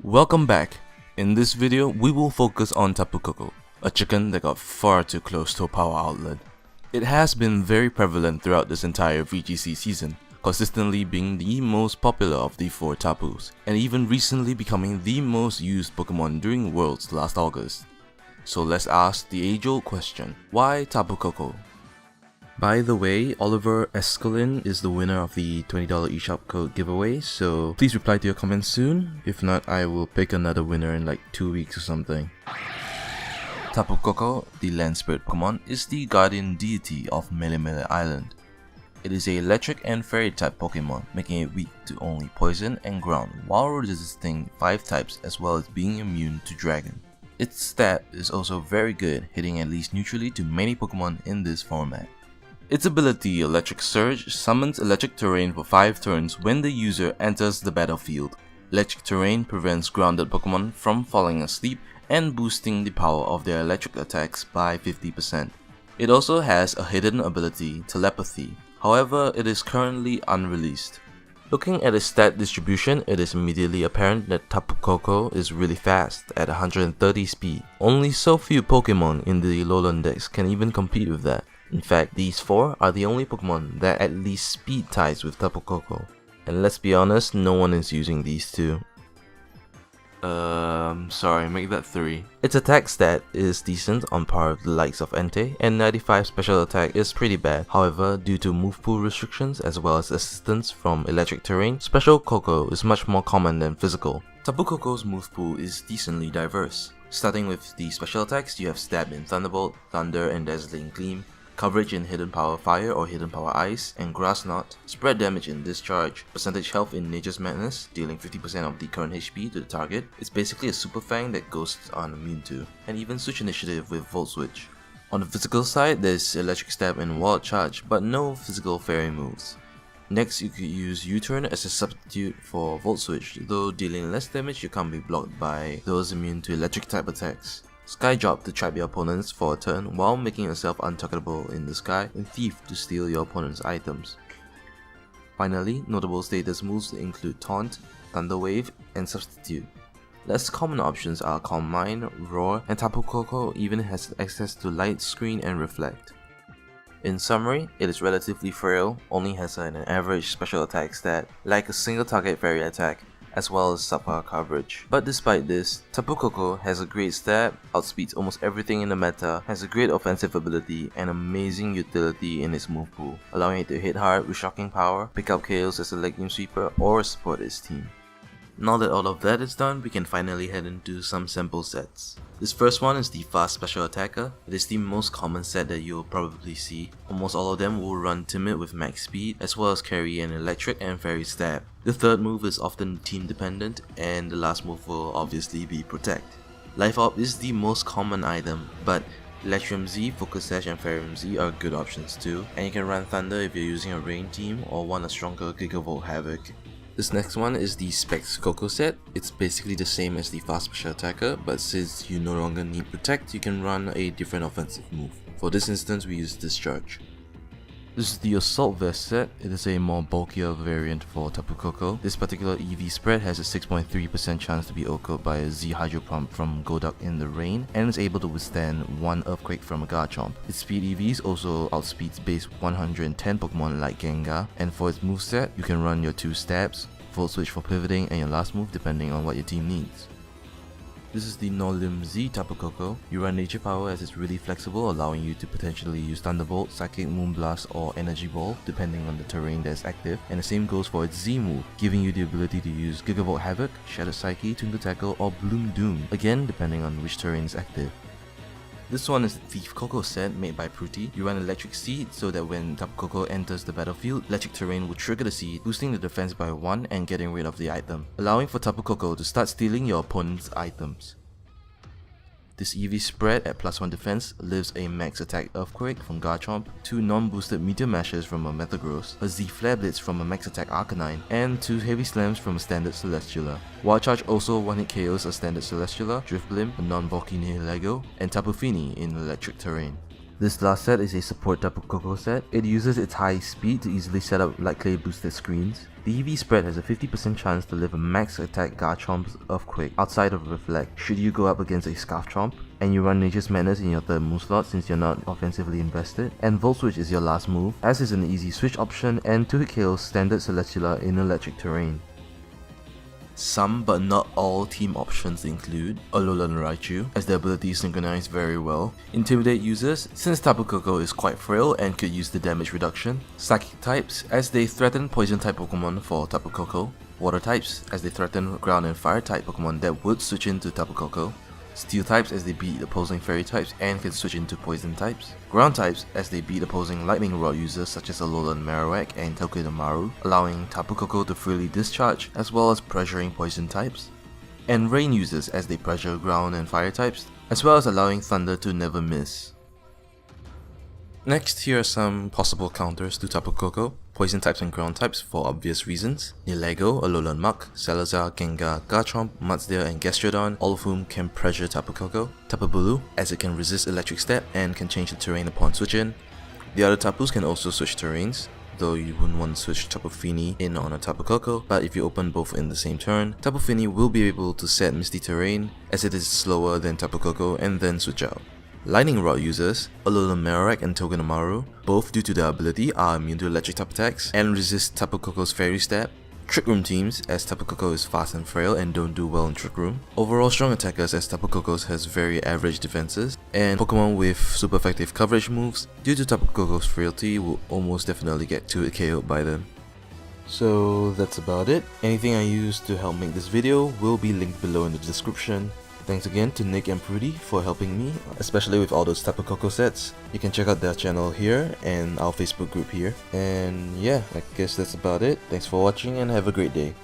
Welcome back. In this video, we will focus on Tapu Koko, a chicken that got far too close to a power outlet. It has been very prevalent throughout this entire VGC season, consistently being the most popular of the 4 Tapus, and even recently becoming the most used Pokemon during Worlds last August. So let's ask the age-old question, why Tapu Koko? By the way, Oliver Escolin is the winner of the $20 eShop code giveaway, so please reply to your comments soon. If not, I will pick another winner in like 2 weeks or something. Tapu Koko, the land spirit Pokemon, is the guardian deity of Melemele Island. It is a electric and fairy type Pokemon, making it weak to only poison and ground while resisting 5 types as well as being immune to dragon. Its stat is also very good, hitting at least neutrally to many Pokemon in this format. Its ability Electric Surge summons electric terrain for 5 turns when the user enters the battlefield. Electric terrain prevents grounded Pokemon from falling asleep and boosting the power of their electric attacks by 50%. It also has a hidden ability Telepathy, however it is currently unreleased. Looking at its stat distribution, it is immediately apparent that Tapu Koko is really fast at 130 speed. Only so few Pokemon in the Alolan Dex can even compete with that. In fact, these 4 are the only Pokemon that at least speed ties with Tapu Koko. And let's be honest, no one is using these 2. Sorry, make that 3. Its attack stat is decent on par with the likes of Entei, and 95 special attack is pretty bad. However, due to move pool restrictions as well as assistance from electric terrain, special Koko is much more common than physical. Tapu Koko's move pool is decently diverse. Starting with the special attacks, you have Stab in Thunderbolt, Thunder and Dazzling Gleam, coverage in Hidden Power Fire or Hidden Power Ice, and Grass Knot, spread damage in Discharge, percentage health in Nature's Madness, dealing 50% of the current HP to the target. It's basically a Super Fang that Ghosts aren't immune to, and even Switch Initiative with Volt Switch. On the physical side, there's Electric Stab and Wild Charge, but no physical fairy moves. Next, you could use U-Turn as a substitute for Volt Switch, though dealing less damage you can't be blocked by those immune to electric type attacks. Sky Drop to trap your opponents for a turn while making yourself untargetable in the sky, and Thief to steal your opponent's items. Finally, notable status moves include Taunt, Thunder Wave, and Substitute. Less common options are Calm Mind, Roar, and Tapu Koko even has access to Light Screen and Reflect. In summary, it is relatively frail, only has an average special attack stat, like a single target fairy attack, as well as subpar coverage. But despite this, Tapu Koko has a great stat, outspeeds almost everything in the meta, has a great offensive ability, and amazing utility in its move pool, allowing it to hit hard with shocking power, pick up KOs as a late game sweeper, or support its team. Now that all of that is done, we can finally head into some sample sets. This first one is the Fast Special Attacker. It is the most common set that you'll probably see. Almost all of them will run Timid with max speed, as well as carry an Electric and Fairy Stab. The third move is often team dependent, and the last move will obviously be Protect. Life Orb is the most common item, but Electrum Z, Focus Sash and Ferrum Z are good options too, and you can run Thunder if you're using a rain team or want a stronger Gigavolt Havoc. This next one is the Specs Koko set. It's basically the same as the Fast Special Attacker, but since you no longer need Protect, you can run a different offensive move. For this instance, we use Discharge. This is the Assault Vest set. It is a more bulkier variant for Tapu Koko. This particular EV spread has a 6.3% chance to be OHKO'd by a Z Hydro Pump from Golduck in the rain, and is able to withstand 1 Earthquake from a Garchomp. Its speed EVs also outspeeds base 110 Pokemon like Gengar, and for its moveset, you can run your 2 stabs, Volt Switch for pivoting, and your last move depending on what your team needs. This is the Nolim Z Tapu Koko. You run Nature Power as it's really flexible, allowing you to potentially use Thunderbolt, Psychic Moonblast or Energy Ball depending on the terrain that is active, and the same goes for its Z move, giving you the ability to use Gigavolt Havoc, Shattered Psyche, Tune to Tackle or Bloom Doom, again depending on which terrain is active. This one is the Thief Koko set made by Pruti. You run Electric Seed so that when Tapu Koko enters the battlefield, electric terrain will trigger the seed, boosting the defense by 1 and getting rid of the item, allowing for Tapu Koko to start stealing your opponent's items. This EV spread at +1 defense lives a max attack Earthquake from Garchomp, 2 non-boosted Meteor Mashes from a Metagross, a Z Flare Blitz from a max attack Arcanine, and 2 Heavy Slams from a standard Celesteela. Wild Charge also 1-hit KOs a standard Celesteela, Drifblim, a non-bulky Nihilego, and Tapu Fini in electric terrain. This last set is a support Tapu Koko set. It uses its high speed to easily set up light clay boosted screens. The EV spread has a 50% chance to live a max attack Garchomp's Earthquake outside of Reflect should you go up against a Scarfchomp, and you run Nature's Madness in your third move slot since you're not offensively invested, and Volt Switch is your last move, as is an easy switch option and 2-hit KOs standard Celesteela in electric terrain. Some but not all team options include Alolan Raichu, as the ability synchronize very well, intimidate users since Tapu Koko is quite frail and could use the damage reduction, Psychic types as they threaten poison type Pokemon for Tapu Koko, water types as they threaten ground and fire type Pokemon that would switch into Tapu Koko, Steel types as they beat opposing fairy types and can switch into poison types, ground types as they beat opposing lightning rod users such as Alolan Marowak and Togedemaru, allowing Tapu Koko to freely discharge as well as pressuring poison types, and rain users as they pressure ground and fire types, as well as allowing thunder to never miss. Next, here are some possible counters to Tapu Koko, poison types and ground types for obvious reasons. Nilego, Alolan Muk, Salazar, Gengar, Garchomp, Mudsdale and Gastrodon, all of whom can pressure Tapu Koko. Tapu Bulu, as it can resist electric step and can change the terrain upon switch in. The other Tapus can also switch terrains, though you wouldn't want to switch Tapu Fini in on a Tapu Koko, but if you open both in the same turn, Tapu Fini will be able to set Misty Terrain as it is slower than Tapu Koko and then switch out. Lightning Rod users, Alolan Marowak and Togedemaru, both due to their ability are immune to electric type attacks and resist Tapu Koko's Fairy Stab. Trick Room teams, as Tapu Koko is fast and frail and don't do well in Trick Room. Overall strong attackers, as Tapu Koko has very average defenses. And Pokemon with super effective coverage moves, due to Tapu Koko's frailty, will almost definitely get 2-hit KO'd by them. So that's about it. Anything I used to help make this video will be linked below in the description. Thanks again to Nick and Prudy for helping me, especially with all those Tapu Koko sets. You can check out their channel here and our Facebook group here. And yeah, I guess that's about it. Thanks for watching and have a great day.